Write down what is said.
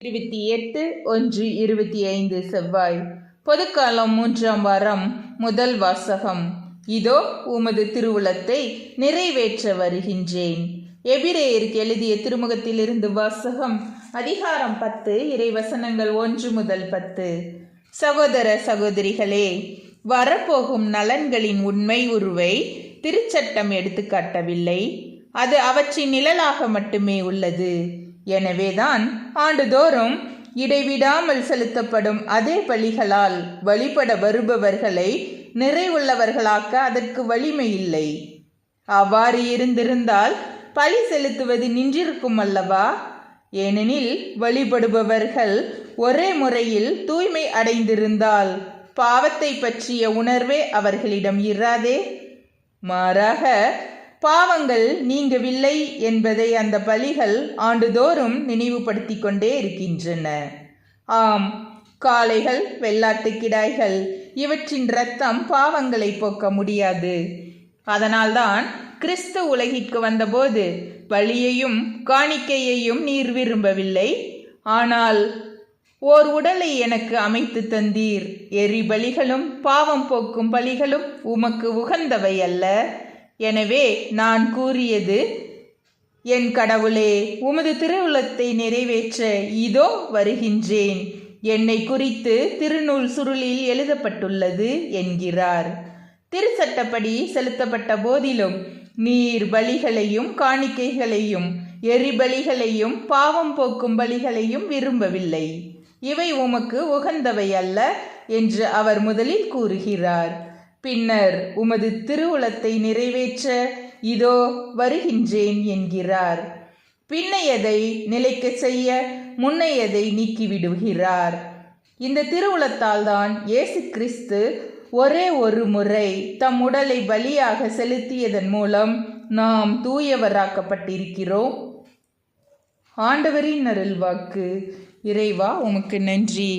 28/1/25 செவ்வாய். பொதுக்காலம் 3ஆம் வாரம். முதல் வாசகம். இதோ உமது திருவுளத்தை நிறைவேற்ற வருகின்றேன். எபிரேயருக்கு எழுதிய திருமுகத்திலிருந்து வாசகம். அதிகாரம் 10, இறைவசனங்கள் 1 முதல் 10. சகோதர சகோதரிகளே, வரப்போகும் நலன்களின் உண்மை உருவை திருச்சட்டம் எடுத்துக்காட்டவில்லை. அது அவற்றின் நிழலாக மட்டுமே உள்ளது. எனவேதான் ஆண்டுதோறும் இடைவிடாமல் செலுத்தப்படும் அதே பலிகளால் வழிபட வருபவர்களை நிறைவுள்ளவர்களாக்க அதற்கு வலிமை இல்லை. அவ்வாறு இருந்திருந்தால் பலி செலுத்துவது நின்றிருக்கும் அல்லவா? ஏனெனில் வழிபடுபவர்கள் ஒரே முறையில் தூய்மை அடைந்திருந்தால் பாவத்தை பற்றிய உணர்வே அவர்களிடம் இராதே. மாறாக பாவங்கள் நீங்கவில்லை என்பதை அந்த பலிகள் ஆண்டுதோறும் நினைவுபடுத்தி கொண்டே இருக்கின்றன. ஆம், காளைகள், வெள்ளாட்டுக்கிடாய்கள் இவற்றின் இரத்தம் பாவங்களை போக்க முடியாது. அதனால்தான் கிறிஸ்து உலகிற்கு வந்தபோது பலியையும் காணிக்கையையும் நீர் விரும்பவில்லை. ஆனால் ஓர் உடலை எனக்கு அமைத்து தந்தீர். எரிபலிகளும் பாவம் போக்கும் பலிகளும் உமக்கு உகந்தவை அல்ல. எனவே நான் கூறியது, என் கடவுளே, உமது திருவுளத்தை நிறைவேற்ற இதோ வருகின்றேன். என்னை குறித்து திருநூல் சுருளில் எழுதப்பட்டுள்ளது என்கிறார். திருச்சட்டப்படி செலுத்தப்பட்ட போதிலும் நீர் பலிகளையும் காணிக்கைகளையும் எரிபலிகளையும் பாவம் போக்கும் பலிகளையும் விரும்பவில்லை. இவை உமக்கு உகந்தவை அல்ல என்று அவர் முதலில் கூறுகிறார். பின்னர் உமது திருவுளத்தை நிறைவேற்ற இதோ வருகின்றேன் என்கிறார். பின்னையதை நிலைக்க செய்ய முன்னையதை நீக்கிவிடுகிறார். இந்த திருவுளத்தால் தான் இயேசு கிறிஸ்து ஒரே ஒரு முறை தம் உடலை பலியாக செலுத்தியதன் மூலம் நாம் தூயவராக்கப்பட்டிருக்கிறோம். ஆண்டவரின் அருள்வாக்கு. இறைவா, உமக்கு நன்றி.